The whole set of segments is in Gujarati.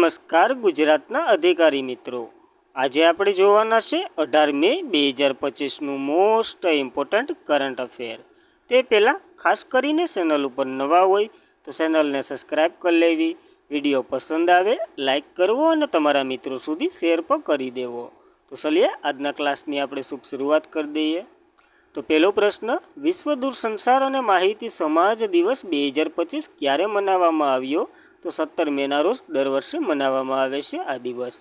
નમસ્કાર ગુજરાતના અધિકારી મિત્રો, આજે આપણે જોવાના છે 18 મે 2025નું મોસ્ટ ઇમ્પોર્ટન્ટ કરંટ અફેર. તે પહેલાં ખાસ કરીને ચેનલ ઉપર નવા હોય તો ચેનલને સબસ્ક્રાઈબ કરી લેવી, વિડીયો પસંદ આવે લાઈક કરવો અને તમારા મિત્રો સુધી શેર પણ કરી દેવો. તો ચલીએ આજના ક્લાસની આપણે શુભ શરૂઆત કરી દઈએ. તો પહેલો પ્રશ્ન, વિશ્વ દૂરસંચાર અને માહિતી સમાજ દિવસ 2025 ક્યારે મનાવવામાં આવ્યો? તો 17 મેના રોજ દર વર્ષે મનાવવામાં આવે છે આ દિવસ.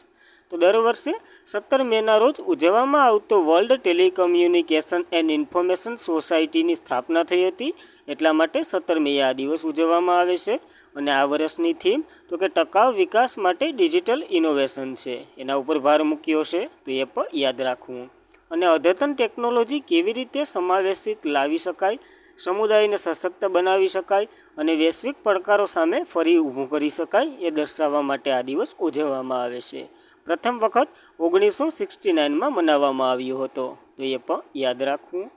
તો દર વર્ષે 17 મેના રોજ ઉજવવામાં આવતો વર્લ્ડ ટેલિકમ્યુનિકેશન એન્ડ ઇન્ફોર્મેશન સોસાયટીની સ્થાપના થઈ હતી, એટલા માટે 17 મેએ આ દિવસ ઉજવવામાં આવે છે. અને આ વર્ષની થીમ તો કે ટકાઉ વિકાસ માટે ડિજિટલ ઇનોવેશન છે, એના ઉપર ભાર મૂક્યો છે, તો એ પણ યાદ રાખવું. અને અદ્યતન ટેકનોલોજી કેવી રીતે સમાવેશિત લાવી શકાય, સમુદાયને સશક્ત બનાવી શકાય અને વૈશ્વિક પડકારો સામે ફરી ઊભું કરી શકાય, એ દર્શાવવા માટે આ દિવસ ઉજવવામાં આવે છે. પ્રથમ વખત 1969માં મનાવવામાં આવ્યો હતો, તો એ પણ યાદ રાખવું.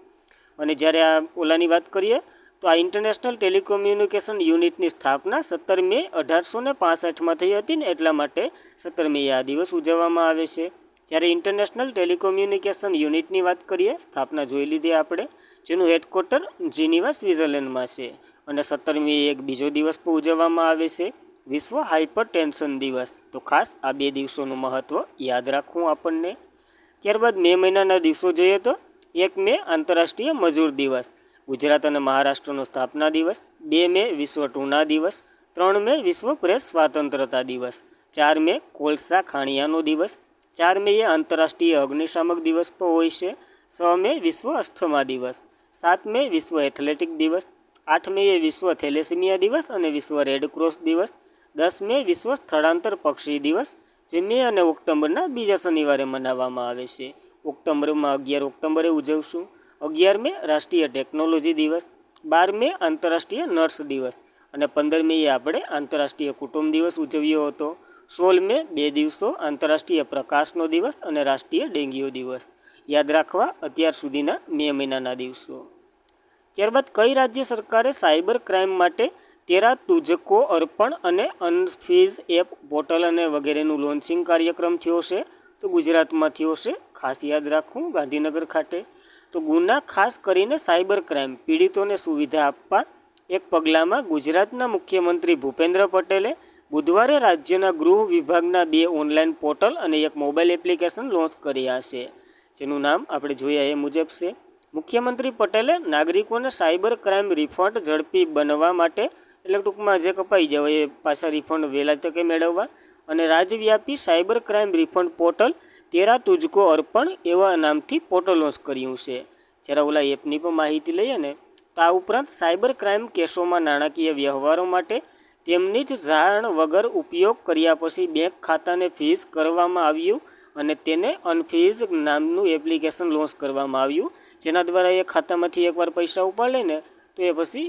અને જ્યારે આ ઓલાની વાત કરીએ તો આ ઇન્ટરનેશનલ ટેલિકોમ્યુનિકેશન યુનિટની સ્થાપના 17 મે 1865માં થઈ હતી ને, એટલા માટે 17 મેએ આ દિવસ ઉજવવામાં આવે છે. જ્યારે ઇન્ટરનેશનલ ટેલિકોમ્યુનિકેશન યુનિટની વાત કરીએ, સ્થાપના જોઈ લીધી આપણે, જેનું હેડક્વાર્ટર જીનીવા સ્વિટ્ઝરલેન્ડમાં છે. અને 17 મે એક બીજો દિવસ પણ ઉજવવામાં આવે છે, વિશ્વ હાઇપર ટેન્શન દિવસ. તો ખાસ આ બે દિવસોનું મહત્ત્વ યાદ રાખવું આપણને. ત્યારબાદ મે મહિનાના દિવસો જોઈએ તો 1 મે આંતરરાષ્ટ્રીય મજૂર દિવસ, ગુજરાત અને મહારાષ્ટ્રનો સ્થાપના દિવસ. 2 મે વિશ્વ ટૂના દિવસ. 3 મે વિશ્વ પ્રેસ સ્વાતંત્રતા દિવસ. 4 મે કોલસા ખાણિયાનો દિવસ. 4 મેએ આંતરરાષ્ટ્રીય અગ્નિશામક દિવસ પણ હોય છે. 6 મે વિશ્વ અસ્થમા દિવસ. 7 મે વિશ્વ એથ્લેટિક દિવસ. 8 મેએ વિશ્વ થેલેસીમિયા દિવસ અને વિશ્વ રેડક્રોસ દિવસ. 10 મે વિશ્વ સ્થળાંતર પક્ષી દિવસ, જે મે અને ઓક્ટોબરના બીજા શનિવારે મનાવવામાં આવે છે. ઓક્ટોબરમાં 11 ઓક્ટોબરે ઉજવશું. 11 મે રાષ્ટ્રીય ટેકનોલોજી દિવસ. 12 મે આંતરરાષ્ટ્રીય નર્સ દિવસ. અને 15 મેએ આપણે આંતરરાષ્ટ્રીય કુટુંબ દિવસ ઉજવ્યો હતો. 16 મે બે દિવસો, આંતરરાષ્ટ્રીય પ્રકાશનો દિવસ અને રાષ્ટ્રીય ડેન્ગ્યુ દિવસ. યાદ રાખવા અત્યાર સુધીના મે મહિનાના દિવસો. ત્યારબાદ કઈ રાજ્ય સરકારે સાયબર ક્રાઇમ માટે તેરા તુજકો અર્પણ અને અનફીઝ એપ પોર્ટલ અને વગેરેનું લોન્ચિંગ કાર્યક્રમ થયો છે? તો ગુજરાતમાં થયો છે, ખાસ યાદ રાખવું, ગાંધીનગર ખાતે. તો ગુના ખાસ કરીને સાયબર ક્રાઇમ પીડિતોને સુવિધા આપવા એક પગલામાં ગુજરાતના મુખ્યમંત્રી ભૂપેન્દ્ર પટેલે બુધવારે રાજ્યના ગૃહ વિભાગના 2 ઓનલાઈન પોર્ટલ અને એક મોબાઈલ એપ્લિકેશન લોન્ચ કર્યા છે, જેનું નામ આપણે જોયા એ મુજબ છે. મુખ્યમંત્રી પટેલે નાગરિકોને સાયબર ક્રાઇમ રિફંડ ઝડપી બનવા માટે, એટલે ટૂંકમાં જે કપાઈ જાય એ પાછા રિફંડ વહેલા તકે મેળવવા, અને રાજવ્યાપી સાયબર ક્રાઇમ રિફંડ પોર્ટલ તેરા તુજકો અર્પણ એવા નામથી પોર્ટલ લોન્ચ કર્યું છે. જ્યારે ઓલા એપની પણ માહિતી લઈએ ને, તો આ ઉપરાંત સાયબર ક્રાઇમ કેસોમાં નાણાકીય વ્યવહારો માટે તેમની જ જાણ વગર ઉપયોગ કર્યા પછી બેંક ખાતાને ફ્રીઝ કરવામાં આવ્યું અને તેને અનફ્રીઝ નામનું એપ્લિકેશન લોન્ચ કરવામાં આવ્યું, જેના દ્વારા એ ખાતામાંથી એકવાર પૈસા ઉપાડ લે ને તો એ પછી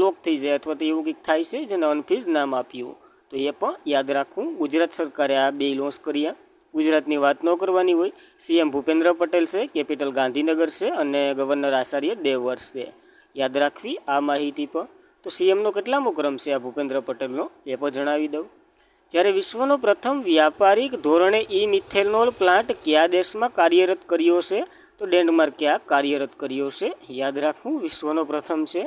લોક થઈ જાય અથવા તો એવું કંઈક થાય છે, જેને અનફ્રીઝ નામ આપ્યું. તો એ પણ યાદ રાખવું. ગુજરાત સરકારે આ 2 લોન્ચ કર્યા. ગુજરાતની વાત ન કરવાની હોય, સીએમ ભૂપેન્દ્ર પટેલ છે, કેપિટલ ગાંધીનગર છે અને ગવર્નર આચાર્ય દેવવ્રત છે. યાદ રાખવી આ માહિતી પણ. તો સીએમનો કેટલામો ક્રમ છે આ ભૂપેન્દ્ર પટેલનો, એ પણ જણાવી દઉં. જ્યારે વિશ્વનો પ્રથમ વ્યાપારિક ધોરણે મિથેનોલ પ્લાન્ટ કયા દેશમાં કાર્યરત કર્યો છે? તો ડેનમાર્કે આ કાર્યરત કર્યો છે. યાદ રાખવું, વિશ્વનો પ્રથમ છે.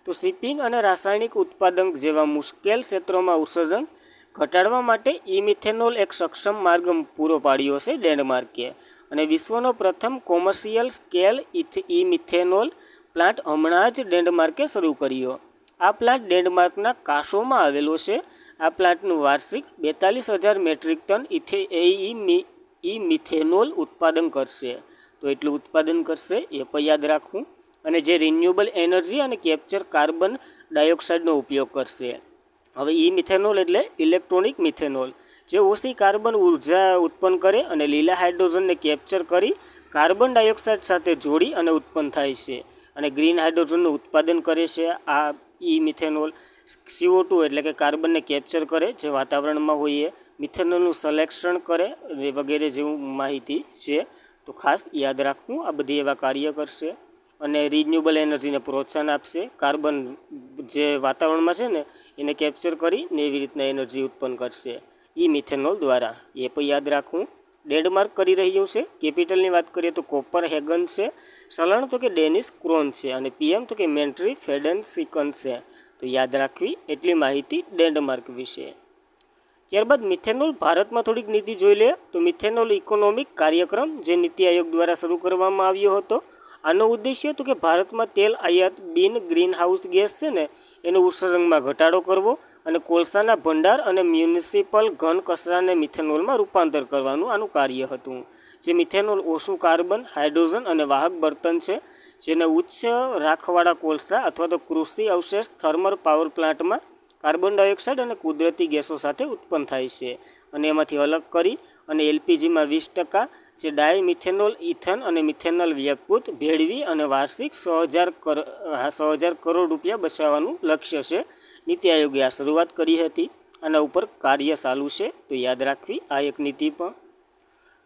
તો શિપિંગ અને રાસાયણિક ઉત્પાદન જેવા મુશ્કેલ ક્ષેત્રોમાં ઉત્સર્જન ઘટાડવા માટે મિથેનોલ એક સક્ષમ માર્ગ પૂરો પાડ્યો છે ડેનમાર્કે. અને વિશ્વનો પ્રથમ કોમર્શિયલ સ્કેલ મિથેનોલ પ્લાન્ટ હમણાં જ ડેનમાર્કે શરૂ કર્યો. આ પ્લાન્ટ ડેનમાર્કના કાસોમાં આવેલો છે. આ પ્લાન્ટનું વાર્ષિક 42,000 મેટ્રિક ટન મિથેનોલ ઉત્પાદન કરશે. તો એટલું ઉત્પાદન કરશે એ પણ યાદ રાખવું. અને જે રિન્યુએબલ એનર્જી અને કેપ્ચર કાર્બન ડાયોક્સાઇડનો ઉપયોગ કરશે. હવે મિથેનોલ એટલે ઇલેક્ટ્રોનિક મિથેનોલ, જે ઓછી કાર્બન ઉર્જા ઉત્પન્ન કરે અને લીલા હાઇડ્રોજનને કેપ્ચર કરી કાર્બન ડાયોક્સાઇડ સાથે જોડી અને ઉત્પન્ન થાય છે અને ગ્રીન હાઇડ્રોજનનું ઉત્પાદન કરે છે. આ મિથેનોલ CO2 એટલે કે કાર્બનને કેપ્ચર કરે જે વાતાવરણમાં હોય, એ મિથેનોલનું સિલેક્શન કરે વગેરે જેવું માહિતી છે. તો ખાસ યાદ રાખવું, આ બધી એવા કાર્ય કરશે. અને રિન્યુએબલ એનર્જીને પ્રોત્સાહન આપશે. કાર્બન જે વાતાવરણમાં છે ને એને કેપ્ચર કરીને એવી રીતના એનર્જી ઉત્પન્ન કરશે. એ મિથેનોલ દ્વારા. એ પણ યાદ રાખવું. ડેનમાર્ક કરી રહ્યું છે. કેપિટલની વાત કરીએ તો કોપરહેગન છે. ચલણ તો કે ડેનિશ ક્રોન છે. અને પીએમ તો કે મેન્ટ્રી ફેડનસિકન છે. તો યાદ રાખવી એટલી માહિતી ડેનમાર્ક વિશે. ત્યારબાદ મિથેનોલ ભારતમાં થોડીક નીતિ જોઈ લે તો મિથેનોલ ઇકોનોમિક કાર્યક્રમ જે નીતિ આયોગ દ્વારા શરૂ કરવામાં આવ્યો હતો. આનો ઉદ્દેશ્ય તો કે ભારતમાં તેલ આયાત બિન ગ્રીન હાઉસ ગેસ છે ને એનો ઉત્સર્જનમાં ઘટાડો કરવો અને કોલસાના ભંડાર અને મ્યુનિસિપલ ઘન કચરાને મિથેનોલમાં રૂપાંતર કરવાનું આનું કાર્ય હતું. જે મિથેનોલ ઓછું કાર્બન, હાઇડ્રોજન અને વાહક બળતણ છે જેને ઉચ્ચ રાખવાળા કોલસા અથવા તો કૃષિ અવશેષ થર્મલ પાવર પ્લાન્ટમાં કાર્બન ડાયોક્સાઇડ અને કુદરતી ગેસો સાથે ઉત્પન્ન થાય છે અને એમાંથી અલગ કરી અને એલપીજીમાં 20% જે ડાયમિથેનોલ ઇથન અને મિથેનોલ વ્યકૃત ભેળવી અને વાર્ષિક 6,000 કરોડ રૂપિયા બચાવવાનું લક્ષ્ય છે. નીતિ આયોગે આ શરૂઆત કરી હતી. આના ઉપર કાર્ય ચાલુ છે તો યાદ રાખવી આ એક નીતિ પણ.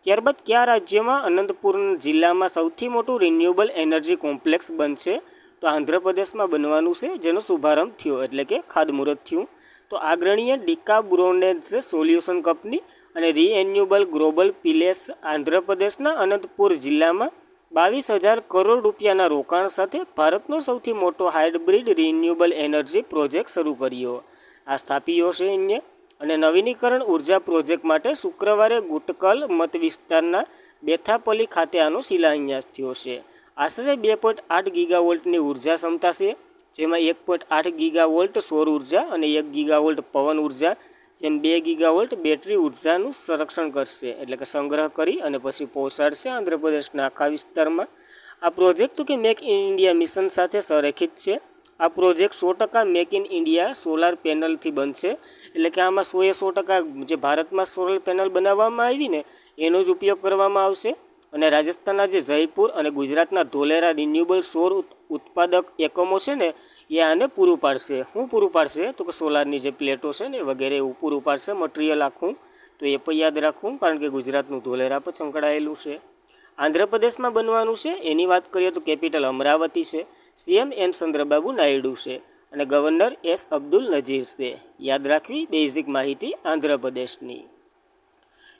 ત્યારબાદ કયા રાજ્યમાં અનંતપુર જિલ્લામાં સૌથી મોટું રિન્યુએબલ એનર્જી કોમ્પ્લેક્સ બનશે? તો આંધ્રપ્રદેશમાં બનવાનું છે જેનો શુભારંભ થયો એટલે કે ખાતમુહૂર્ત થયું. તો આગ્રણીય ડિકાબ્રોનેઝ સોલ્યુશન કંપની અને રિન્યુએબલ ગ્લોબલ પિલેસ આંધ્રપ્રદેશના અનંતપુર જિલ્લામાં 22,000 કરોડ રૂપિયાના રોકાણ સાથે ભારતનો સૌથી મોટો હાઇબ્રિડ રિન્યુએબલ એનર્જી પ્રોજેક્ટ શરૂ કર્યો. આ સ્થાપ્યો છે અહીંયા અને નવીનીકરણ ઉર્જા પ્રોજેક્ટ માટે શુક્રવારે ગુટકલ મત વિસ્તારના બેથાપલી ખાતે આનો શિલાન્યાસ થયો છે. આશરે 2.8 ગીગાવોલ્ટની ઉર્જા ક્ષમતા છે જેમાં 1.8 ગીગાવોલ્ટ સૌર ઉર્જા અને 1 ગીગાવોલ્ટ પવન ઉર્જા જેમ 2 ગીગાવોલ્ટ બેટરી ઉર્જાનું સંરક્ષણ કરશે એટલે કે સંગ્રહ કરી અને પછી પહોંચાડશે આંધ્રપ્રદેશના આખા વિસ્તારમાં. આ પ્રોજેક્ટ કે મેક ઇન ઇન્ડિયા મિશન સાથે સંરેખિત છે. આ project 100% make in India solar પેનલથી બનશે એટલે કે આમાં 100% જે ભારતમાં સોલર પેનલ બનાવવામાં આવી ને એનો જ ઉપયોગ કરવામાં આવશે. અને રાજસ્થાનના જે જયપુર અને ગુજરાતના ધોલેરા રિન્યુએબલ સૌર ઉત્પાદક એકમો છે ને એ આને પૂરું પાડશે. શું પૂરું પાડશે? તો કે સોલારની જે પ્લેટો છે ને વગેરે એવું પૂરું પાડશે મટીરિયલ આખું. તો એ પણ યાદ રાખવું કારણ કે ગુજરાતનું ધોલેરા પણ સંકળાયેલું છે. આંધ્રપ્રદેશમાં બનવાનું છે એની વાત કરીએ તો કેપિટલ અમરાવતી છે. સીએમ એન ચંદ્રબાબુ નાયડુ છે અને ગવર્નર એસ અબ્દુલ નજીર છે. યાદ રાખવી બેઝિક માહિતી આંધ્રપ્રદેશની.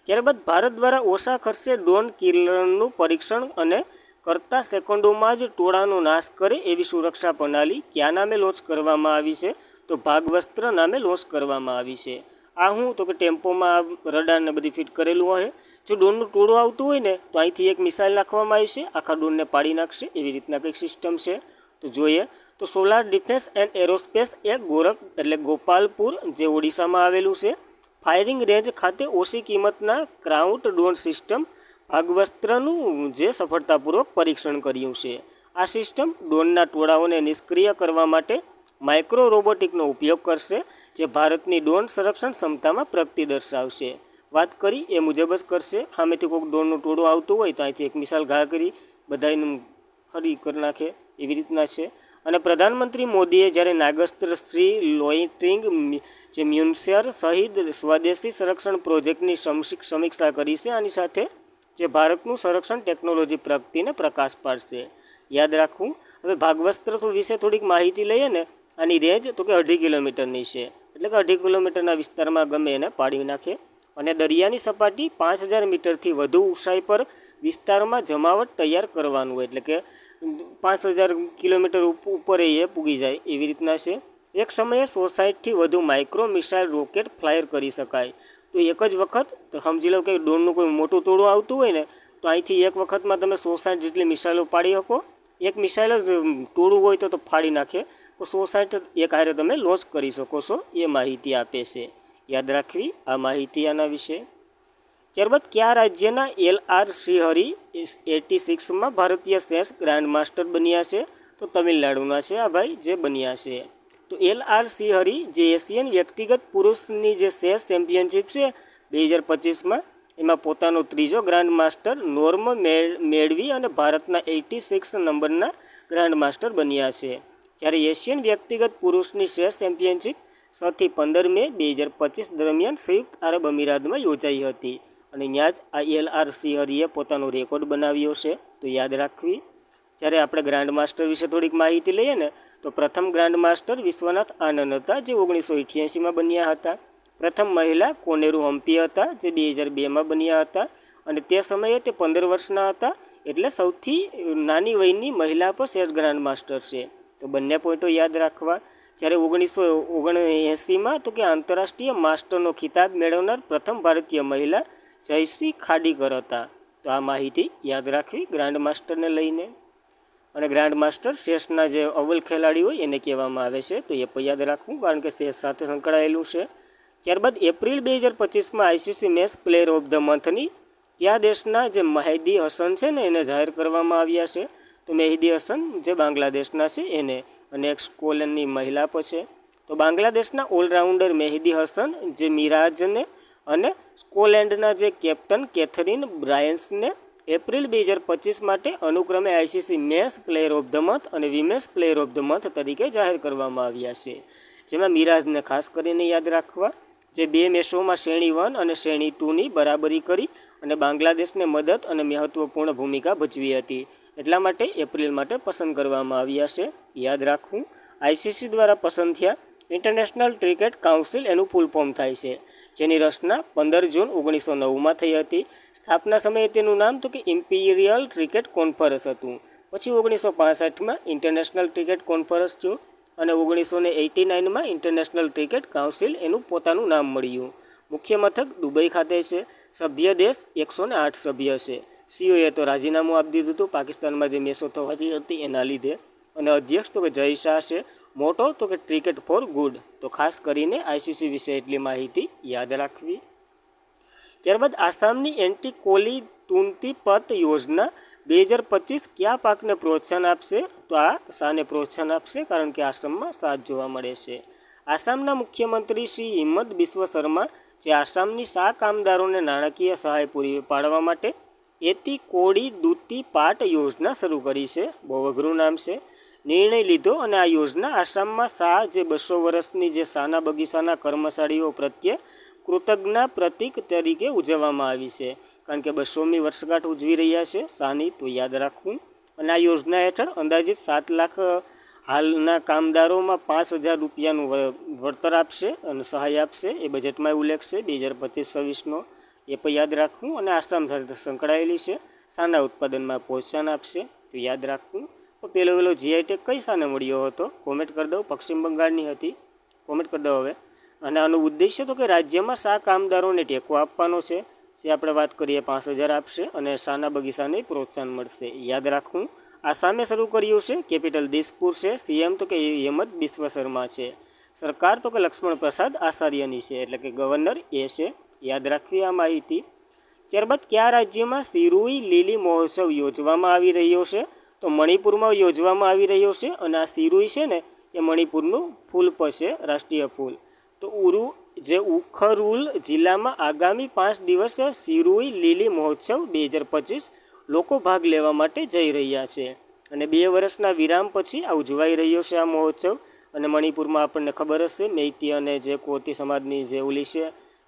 ત્યારબાદ ભારત દ્વારા ઓછા ખર્ચે ડ્રોન કિલરનું પરીક્ષણ અને કરતા સેકન્ડોમાં જ ટોળાનો નાશ કરે એવી સુરક્ષા પ્રણાલી કયા નામે લોન્ચ કરવામાં આવી છે? તો ભાગવસ્ત્ર નામે લોન્ચ કરવામાં આવી છે. આ હું તો કે ટેમ્પોમાં રડારને બધી ફિટ કરેલું હોય. જો ડ્રોનનું ટોળું આવતું હોય ને તો અહીંથી એક મિસાઇલ નાખવામાં આવી છે આખા ડ્રોનને પાડી નાખશે એવી રીતના કંઈક સિસ્ટમ છે. તો જોઈએ તો સોલાર ડિફેન્સ એન્ડ એરોસ્પેસ એ ગોપાલપુર જે ઓડિશામાં આવેલું છે. ફાયરિંગ રેન્જ ખાતે ઓછી કિંમતના ક્રાઉડ ડ્રોન સિસ્ટમ ભાગવસ્ત્રનું જે સફળતાપૂર્વક પરીક્ષણ કર્યું છે. આ સિસ્ટમ ડ્રોનના ટોળાઓને નિષ્ક્રિય કરવા માટે માઇક્રો રોબોટિકનો ઉપયોગ કરશે જે ભારતની ડ્રોન સંરક્ષણ ક્ષમતામાં પ્રગતિ દર્શાવશે. વાત કરી એ મુજબ જ કરશે. સામેથી કોઈક ડ્રોનનું ટોળું આવતું હોય તો અહીંથી એક મિસાઇલ ઘા કરી બધાનું ખરી કરી નાખે એવી રીતના છે. અને પ્રધાનમંત્રી મોદીએ જ્યારે નાગસ્ત્ર શ્રી લોઇટિંગ જે મ્યુન્સેર સહિત સ્વદેશી સંરક્ષણ પ્રોજેક્ટની સમીક્ષા કરી છે. આની સાથે જે ભારતનું સંરક્ષણ ટેકનોલોજી પ્રગતિને પ્રકાશ પાડશે. યાદ રાખવું. હવે ભાગવસ્ત્ર વિશે થોડીક માહિતી લઈએ ને. આની રેન્જ તો કે 2.5 કિલોમીટરની છે એટલે કે 2.5 કિલોમીટરના વિસ્તારમાં ગમે એને પાડી નાખે. અને દરિયાની સપાટી 5,000 મીટરથી વધુ ઊંચાઈ પર વિસ્તારમાં જમાવટ તૈયાર કરવાનું હોય એટલે કે 5,000 કિલોમીટર ઉપર એ પૂગી જાય એવી રીતના છે. એક સમયે 160થી વધુ માઇક્રો મિસાઇલ રોકેટ ફાયર કરી શકાય. તો એક જ વખત તો સમજી લો કે ડ્રોનનું કોઈ મોટું ટોળું આવતું હોય ને તો અહીંથી એક વખતમાં તમે 160 જેટલી મિસાઇલો પાડી શકો. એક મિસાઇલ જ ટોળું હોય તો ફાડી નાખે તો 160 એક હારે તમે લોન્ચ કરી શકો છો એ માહિતી આપે છે. યાદ રાખવી આ માહિતી આના વિશે. ત્યારબાદ કયા રાજ્યના LR શ્રીહરિ 86માં ભારતીય ચેસ ગ્રાન્ડ માસ્ટર બન્યા છે? તો તમિલનાડુના છે આ ભાઈ જે બન્યા છે. તો LR શ્રીહરિ જે એશિયન વ્યક્તિગત પુરુષની જે ચેસ ચેમ્પિયનશિપ છે 2025માં એમાં પોતાનો ત્રીજો ગ્રાન્ડ માસ્ટર નોર્મ મેળવી અને ભારતના 86 નંબરના ગ્રાન્ડ માસ્ટર બન્યા છે. જ્યારે એશિયન વ્યક્તિગત પુરુષની ચેસ ચેમ્પિયનશિપ 6થી 15 મે 2025 દરમિયાન સંયુક્ત આરબ અમીરાતમાં યોજાઈ હતી અને ત્યાં જ આ LR શ્રીહરિએ પોતાનો રેકોર્ડ બનાવ્યો છે. તો યાદ રાખવી. જ્યારે આપણે ગ્રાન્ડ માસ્ટર વિશે થોડીક માહિતી લઈએ ને તો પ્રથમ ગ્રાન્ડ માસ્ટર વિશ્વનાથ આનંદ હતા જે 1988માં બન્યા હતા. પ્રથમ મહિલા કોનેરુ હમ્પી હતા, જે 2002માં બન્યા હતા, અને તે સમયે તે 15 વર્ષના હતા, એટલે સૌથી નાની વયની મહિલા પર ચેસ ગ્રાન્ડ માસ્ટર છે. તો બંને પોઈન્ટો યાદ રાખવા. જ્યારે 1979માં તો કે આંતરરાષ્ટ્રીય માસ્ટરનો ખિતાબ મેળવનાર પ્રથમ ભારતીય મહિલા જયશ્રી ખાડીકર હતા. તો આ માહિતી યાદ રાખવી ગ્રાન્ડ માસ્ટરને લઈને. અને ગ્રાન્ડ માસ્ટર ચેસના જે અવ્વલ ખેલાડી હોય એને કહેવામાં આવે છે. તો એ પણ યાદ રાખવું, કારણ કે ચેસ સાથે સંકળાયેલું છે. ત્યારબાદ એપ્રિલ 2025માં ICC match player of the મંથની કયા દેશના જે મહેદી હસન છે ને એને જાહેર કરવામાં આવ્યા છે. તો મહેદી હસન જે બાંગ્લાદેશના છે એને, અને એક સ્કોલનની મહિલા પણ છે. તો બાંગ્લાદેશના ઓલરાઉન્ડર મહેદી હસન જે મિરાજને અને સ્કોલેન્ડના જે કેપ્ટન કેથરીન બ્રાયન્સને એપ્રિલ 2025 માટે અનુક્રમે ICC men's player of the month અને women's player of the month તરીકે જાહેર કરવામાં આવ્યા છે. જેમાં મિરાજને ખાસ કરીને યાદ રાખવા, જે 2 મેચોમાં શ્રેણી 1 અને શ્રેણી 2ની બરાબરી કરી અને બાંગ્લાદેશને મદદ અને મહત્વપૂર્ણ ભૂમિકા ભજવી હતી. એટલા માટે એપ્રિલ માટે પસંદ કરવામાં આવ્યા છે. યાદ રાખવું. આઈસીસી દ્વારા પસંદ થયા ઇન્ટરનેશનલ ક્રિકેટ કાઉન્સિલ એનું ફૂલ ફોર્મ થાય છે, જેની રચના 15 જૂન 1909માં થઈ હતી. સ્થાપના સમયે તેનું નામ તો કે ઇમ્પિરિયલ ક્રિકેટ કોન્ફરન્સ હતું. પછી 1965માં ઇન્ટરનેશનલ ક્રિકેટ કોન્ફરન્સ થયું અને 1989માં ઇન્ટરનેશનલ ક્રિકેટ કાઉન્સિલ એનું પોતાનું નામ મળ્યું. મુખ્ય મથક દુબઈ ખાતે છે. સભ્ય દેશ 108 સભ્ય છે. સીઓએ તો રાજીનામું આપી દીધું હતું પાકિસ્તાનમાં જે મેચો થવાતી હતી એના લીધે. અને અધ્યક્ષ તો કે જય શાહ છે. મોટો તો કે ક્રિકેટ ફોર ગુડ. તો ખાસ કરીને આઈસીસી વિશે એટલી માહિતી યાદ રાખવી. ત્યારબાદ આસામની એન્ટી કોલી તુંતી પત યોજના 2025 કયા પાકને પ્રોત્સાહન આપશે? તો આ શાને પ્રોત્સાહન આપશે? કારણ કે આસામમાં શાક જોવા મળે છે. આસામના મુખ્યમંત્રી શ્રી હિમંત બિસ્વ શર્મા જે આસામની શા કામદારોને નાણાકીય સહાય પૂરી પાડવા માટે એતી કોડી દૂતી પાટ યોજના શરૂ કરી છે. બહુ અઘરું નામ છે. નિર્ણય લીધો અને આ યોજના આસામમાં શાહ જે 200 વર્ષની જે શાના બગીચાના કર્મચારીઓ પ્રત્યે કૃતજ્ઞતા પ્રતીક તરીકે ઉજવવામાં આવી છે. કારણ કે 200મી વર્ષગાંઠ ઉજવી રહ્યા છે શાહની, તો યાદ રાખવું. અને આ યોજના હેઠળ અંદાજિત 7 લાખ હાલના કામદારોમાં 5,000 રૂપિયાનું વળતર આપશે અને સહાય આપશે. એ બજેટમાં ઉલ્લેખ છે 2025-26નો. એ પણ યાદ રાખવું. અને આસામ સાથે સંકળાયેલી છે. શાના ઉત્પાદનમાં પ્રોત્સાહન આપશે, તો યાદ રાખવું. તો પહેલો જીઆઈ ટેગ કઈ શાને મળ્યો હતો? કોમેન્ટ કરી દો. પશ્ચિમ બંગાળની હતી. કોમેન્ટ કરી દો હવે. અને આનો ઉદ્દેશ્ય તો કે રાજ્યમાં શા કામદારોને ટેકો આપવાનો છે. જે આપણે વાત કરીએ 5,000 આપશે અને શાના બગીચાને પ્રોત્સાહન મળશે. યાદ રાખવું. આસામે શરૂ કર્યું છે. કેપિટલ દિસપુર છે. સીએમ તો કે હિમંત બિસ્વ શર્મા છે. સરકાર તો કે લક્ષ્મણ પ્રસાદ આચાર્યની છે, એટલે કે ગવર્નર એ છે. યાદ રાખવી આ માહિતી. ત્યારબાદ કયા રાજ્યમાં સિરુઈ લીલી મહોત્સવ યોજવામાં આવી રહ્યો છે? તો મણિપુરમાં યોજવામાં આવી રહ્યો છે. અને આ સિરુઈ છે ને એ મણિપુરનું ફૂલ પણ છે, રાષ્ટ્રીય ફૂલ. તો ઉખરુલ જિલ્લામાં આગામી 5 દિવસ સિરુઈ લીલી મહોત્સવ 2025 લોકો ભાગ લેવા માટે જઈ રહ્યા છે. અને 2 વર્ષના વિરામ પછી આ ઉજવાઈ રહ્યો છે આ મહોત્સવ. અને મણિપુરમાં આપણને ખબર હશે મૈતી અને જે કોતી સમાજની જે ઓલી છે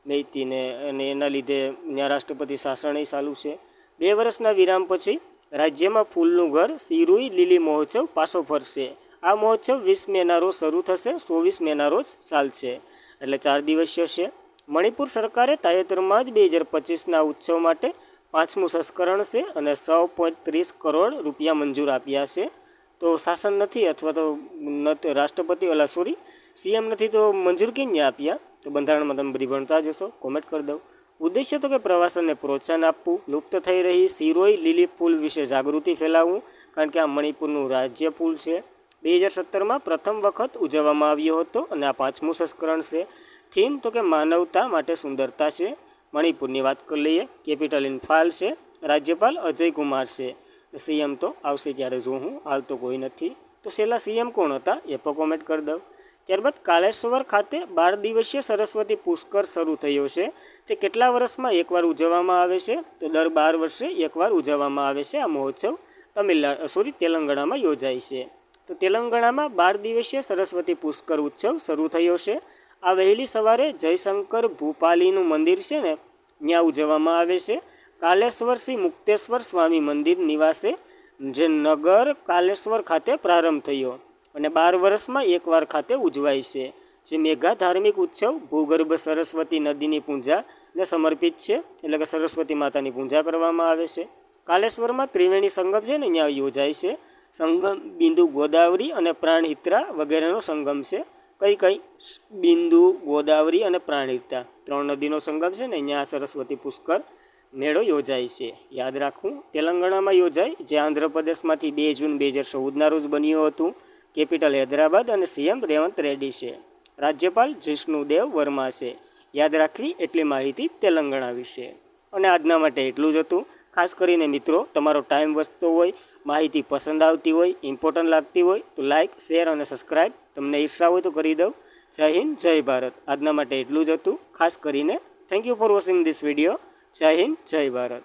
મૈતીને, અને એના લીધે ત્યાં રાષ્ટ્રપતિ શાસન ચાલુ છે. 2 વર્ષના વિરામ પછી રાજ્યમાં ફૂલનું ઘર સિરુઈ લીલી મહોત્સવ પાછો ફરશે. આ મહોત્સવ 20 મેના રોજ શરૂ થશે, 24 મેના રોજ ચાલશે. એટલે 4 દિવસીય છે. મણિપુર સરકારે તાજેતરમાં જ 2025ના ઉત્સવ માટે 5મું સંસ્કરણ છે અને 6.30 કરોડ રૂપિયા મંજૂર આપ્યા છે. તો શાસન નથી અથવા તો રાષ્ટ્રપતિ સીએમ નથી તો મંજૂર કેમ આપ્યા? તો બંધારણમાં તમે બધી ભણતા જશો. કોમેન્ટ કરી દો. ઉદ્દેશ્ય તો કે પ્રવાસનને પ્રોત્સાહન આપવું, લુપ્ત થઈ રહી સિરોઈ લીલી ફૂલ વિશે જાગૃતિ ફેલાવવું, કારણ કે આ મણિપુરનું રાજ્ય ફૂલ છે. 2017માં પ્રથમ વખત ઉજવવામાં આવ્યો હતો અને આ 5મું સંસ્કરણ છે. થીમ તો કે માનવતા માટે સુંદરતા છે. મણિપુરની વાત કરી લઈએ. કેપિટલ ઇમ્ફાલ છે. રાજ્યપાલ અજય કુમાર છે. સીએમ તો આવશે ત્યારે જોઉં, હાલ તો કોઈ નથી. તો છેલ્લા સીએમ કોણ હતા એ પણ કોમેન્ટ કરી દઉં. ત્યારબાદ કાલેશ્વર ખાતે 12 દિવસીય સરસ્વતી પુષ્કર શરૂ થયો છે. તે કેટલા વર્ષમાં એકવાર ઉજવવામાં આવે છે? તો દર 12 વર્ષે એકવાર ઉજવવામાં આવે છે. આ મહોત્સવ તેલંગાણામાં યોજાય છે. તો તેલંગાણામાં 12 દિવસીય સરસ્વતી પુષ્કર ઉત્સવ શરૂ થયો છે. આ વહેલી સવારે જયશંકર ભૂપાલીનું મંદિર છે ને ત્યાં ઉજવવામાં આવે છે. કાલેશ્વર શ્રી મુક્તેશ્વર સ્વામી મંદિર નિવાસે જે નગર કાલેશ્વર ખાતે પ્રારંભ થયો અને 12 વર્ષમાં એકવાર ખાતે ઉજવાય છે. જે મેગા ધાર્મિક ઉત્સવ ભૂગર્ભ સરસ્વતી નદીની પૂજાને સમર્પિત છે, એટલે કે સરસ્વતી માતાની પૂજા કરવામાં આવે છે. કાલેશ્વરમાં ત્રિવેણી સંગમ છે ને અહીંયા યોજાય છે. સંગમ બિંદુ ગોદાવરી અને પ્રાણહિત્રા વગેરેનો સંગમ છે. કઈ બિંદુ ગોદાવરી અને પ્રાણહિત્રા 3 નદીનો સંગમ છે ને અહીંયા સરસ્વતી પુષ્કર મેળો યોજાય છે. યાદ રાખવું, તેલંગાણામાં યોજાય, જે આંધ્રપ્રદેશમાંથી 2 જૂન 2014ના રોજ બન્યું હતું. કેપિટલ હૈદરાબાદ અને સીએમ રેવંત રેડ્ડી છે. રાજ્યપાલ જિષ્ણુદેવ વર્મા છે. યાદ રાખવી એટલી માહિતી તેલંગાણા વિશે. અને આજના માટે એટલું જ હતું. ખાસ કરીને મિત્રો, તમારો ટાઈમ વધતો હોય, માહિતી પસંદ આવતી હોય, ઇમ્પોર્ટન્ટ લાગતી હોય તો લાઇક, શેર અને સબસ્ક્રાઈબ. તમને ઈચ્છા હોય તો કરી દઉં. જય હિન્દ, જય ભારત. આજના માટે એટલું જ હતું. ખાસ કરીને thank you for watching this video. જય હિન્દ, જય ભારત.